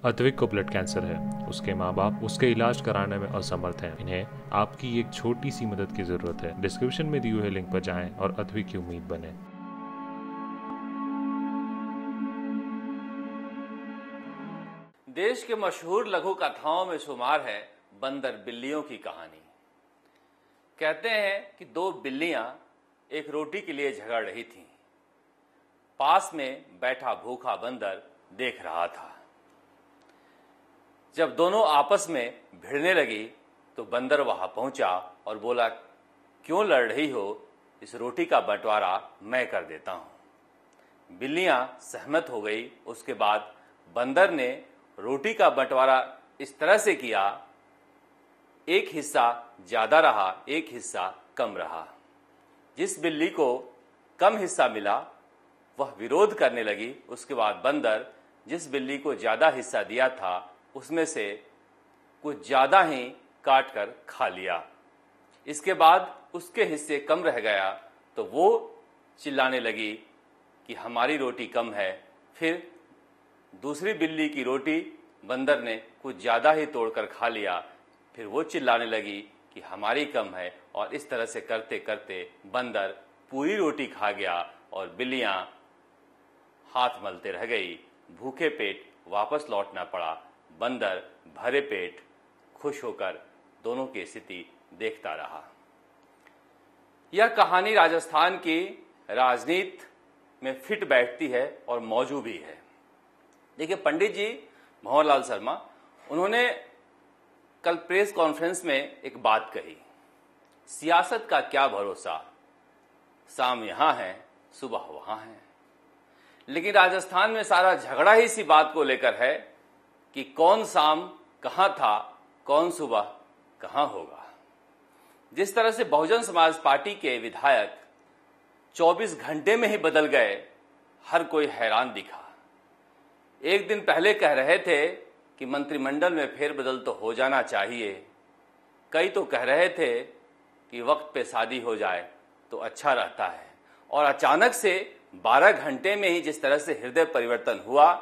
अद्विक को blood cancer है। उसके माँ बाप उसके इलाज कराने में असमर्थ हैं। इन्हें आपकी एक छोटी सी मदद की जरूरत है। डिस्क्रिप्शन में दिए हुए लिंक पर जाएं और अद्विक की उम्मीद बने। देश के मशहूर लघु कथाओं में शुमार है बंदर बिल्लियों की कहानी। कहते हैं कि दो बिल्लियां एक रोटी के लिए झगड़ रही थीं। पास में बैठा भूखा बंदर देख रहा था। जब दोनों आपस में भिड़ने लगी तो बंदर वहां पहुंचा और बोला, क्यों लड़ रही हो? इस रोटी का बंटवारा मैं कर देता हूं। बिल्लियां सहमत हो गई। उसके बाद बंदर ने रोटी का बंटवारा इस तरह से किया, एक हिस्सा ज्यादा रहा, एक हिस्सा कम रहा। जिस बिल्ली को कम हिस्सा मिला वह विरोध करने लगी। उसके बाद बंदर जिस बिल्ली को ज्यादा हिस्सा दिया था उसमें से कुछ ज्यादा ही काट कर खा लिया। इसके बाद उसके हिस्से कम रह गया तो वो चिल्लाने लगी कि हमारी रोटी कम है। फिर दूसरी बिल्ली की रोटी बंदर ने कुछ ज्यादा ही तोड़कर खा लिया। फिर वो चिल्लाने लगी कि हमारी कम है, और इस तरह से करते करते बंदर पूरी रोटी खा गया और बिल्लियां हाथ मलते रह गई। भूखे पेट वापस लौटना पड़ा। बंदर भरे पेट खुश होकर दोनों की स्थिति देखता रहा। यह कहानी राजस्थान की राजनीति में फिट बैठती है और मौजू भी है। देखिए, पंडित जी भंवरलाल शर्मा, उन्होंने कल प्रेस कॉन्फ्रेंस में एक बात कही, सियासत का क्या भरोसा, शाम यहां है सुबह वहां है। लेकिन राजस्थान में सारा झगड़ा ही इसी बात को लेकर है कि कौन शाम कहां था, कौन सुबह कहां होगा। जिस तरह से बहुजन समाज पार्टी के विधायक 24 घंटे में ही बदल गए, हर कोई हैरान दिखा। एक दिन पहले कह रहे थे कि मंत्रिमंडल में फेरबदल तो हो जाना चाहिए। कई तो कह रहे थे कि वक्त पे शादी हो जाए तो अच्छा रहता है। और अचानक से 12 घंटे में ही जिस तरह से हृदय परिवर्तन हुआ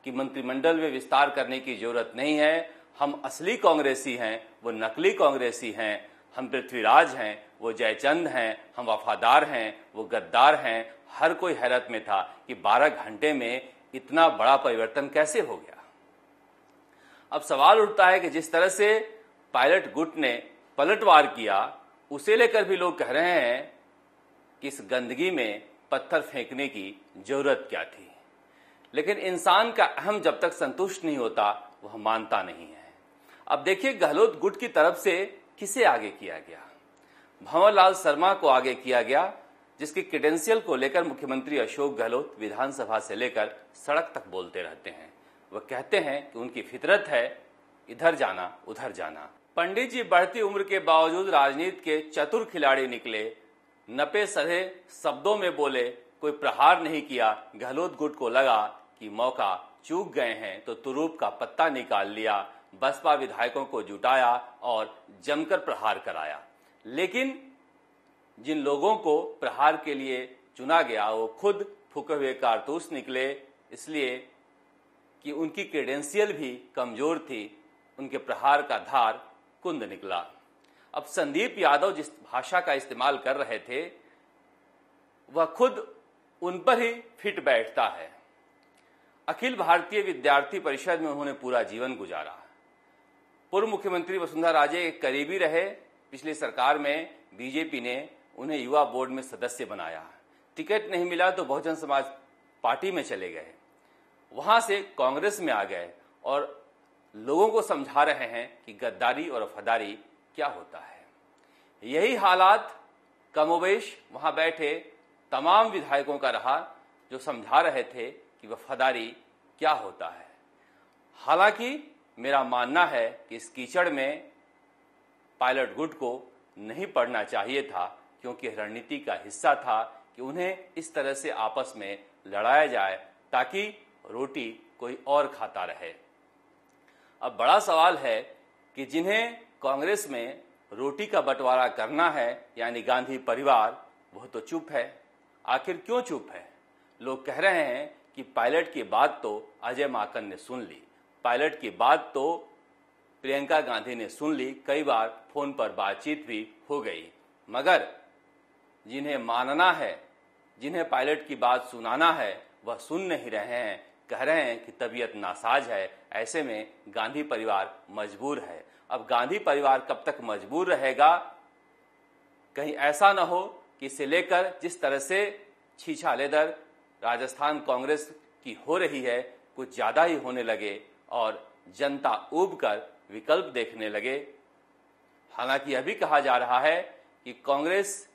कि मंत्रिमंडल में विस्तार करने की जरूरत नहीं है, हम असली कांग्रेसी हैं, वो नकली कांग्रेसी हैं, हम पृथ्वीराज हैं, वो जयचंद हैं, हम वफादार हैं, वो गद्दार हैं। हर कोई हैरत में था कि 12 घंटे में इतना बड़ा परिवर्तन कैसे हो गया। अब सवाल उठता है कि जिस तरह से पायलट गुट ने पलटवार किया, उसे लेकर भी लोग कह रहे हैं कि इस गंदगी में पत्थर फेंकने की जरूरत क्या थी। लेकिन इंसान का अहम जब तक संतुष्ट नहीं होता वह मानता नहीं है। अब देखिए, गहलोत गुट की तरफ से किसे आगे किया गया? भंवरलाल शर्मा को आगे किया गया, जिसके क्रेडेंशियल को लेकर मुख्यमंत्री अशोक गहलोत विधानसभा से लेकर सड़क तक बोलते रहते हैं। वह कहते हैं कि उनकी फितरत है इधर जाना उधर जाना। पंडित जी बढ़ती उम्र के बावजूद राजनीति के चतुर खिलाड़ी निकले। नपे सधे शब्दों में बोले, कोई प्रहार नहीं किया। गहलोत गुट को लगा कि मौका चूक गए हैं तो तुरूप का पत्ता निकाल लिया। बसपा विधायकों को जुटाया और जमकर प्रहार कराया। लेकिन जिन लोगों को प्रहार के लिए चुना गया वो खुद फूके हुए कारतूस निकले, इसलिए कि उनकी क्रेडेंशियल भी कमजोर थी। उनके प्रहार का धार कुंद निकला। अब संदीप यादव जिस भाषा का इस्तेमाल कर रहे थे वह खुद उन पर ही फिट बैठता है। अखिल भारतीय विद्यार्थी परिषद में उन्होंने पूरा जीवन गुजारा। पूर्व मुख्यमंत्री वसुंधरा राजे एक करीबी रहे। पिछली सरकार में बीजेपी ने उन्हें युवा बोर्ड में सदस्य बनाया। टिकट नहीं मिला तो बहुजन समाज पार्टी में चले गए, वहां से कांग्रेस में आ गए और लोगों को समझा रहे हैं कि गद्दारी और वफादारी क्या होता है। यही हालात कमोबेश वहां बैठे तमाम विधायकों का रहा, जो समझा रहे थे कि वफादारी क्या होता है। हालांकि मेरा मानना है कि इस कीचड़ में पायलट गुट को नहीं पड़ना चाहिए था, क्योंकि रणनीति का हिस्सा था कि उन्हें इस तरह से आपस में लड़ाया जाए ताकि रोटी कोई और खाता रहे। अब बड़ा सवाल है कि जिन्हें कांग्रेस में रोटी का बंटवारा करना है, यानी गांधी परिवार, वह तो चुप है। आखिर क्यों चुप है? लोग कह रहे हैं कि पायलट की बात तो अजय माकन ने सुन ली, पायलट की बात तो प्रियंका गांधी ने सुन ली, कई बार फोन पर बातचीत भी हो गई, मगर जिन्हें मानना है, जिन्हें पायलट की बात सुनाना है, वह सुन नहीं रहे हैं, कह रहे हैं कि तबीयत नासाज है। ऐसे में गांधी परिवार मजबूर है। अब गांधी परिवार कब तक मजबूर रहेगा? कहीं ऐसा न हो कि इसे लेकर जिस तरह से छीछालेदर राजस्थान कांग्रेस की हो रही है, कुछ ज्यादा ही होने लगे और जनता ऊब कर विकल्प देखने लगे। हालांकि यह भी कहा जा रहा है कि कांग्रेस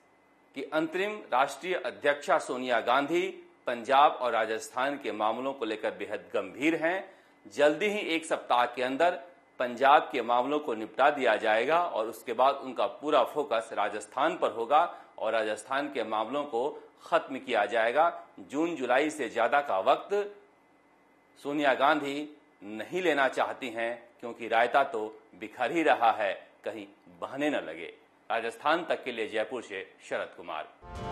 की अंतरिम राष्ट्रीय अध्यक्षा सोनिया गांधी पंजाब और राजस्थान के मामलों को लेकर बेहद गंभीर हैं। जल्दी ही एक सप्ताह के अंदर पंजाब के मामलों को निपटा दिया जाएगा और उसके बाद उनका पूरा फोकस राजस्थान पर होगा और राजस्थान के मामलों को खत्म किया जाएगा। जून जुलाई से ज्यादा का वक्त सोनिया गांधी नहीं लेना चाहती हैं, क्योंकि रायता तो बिखर ही रहा है, कहीं बहने न लगे। राजस्थान तक के लिए जयपुर से शरद कुमार।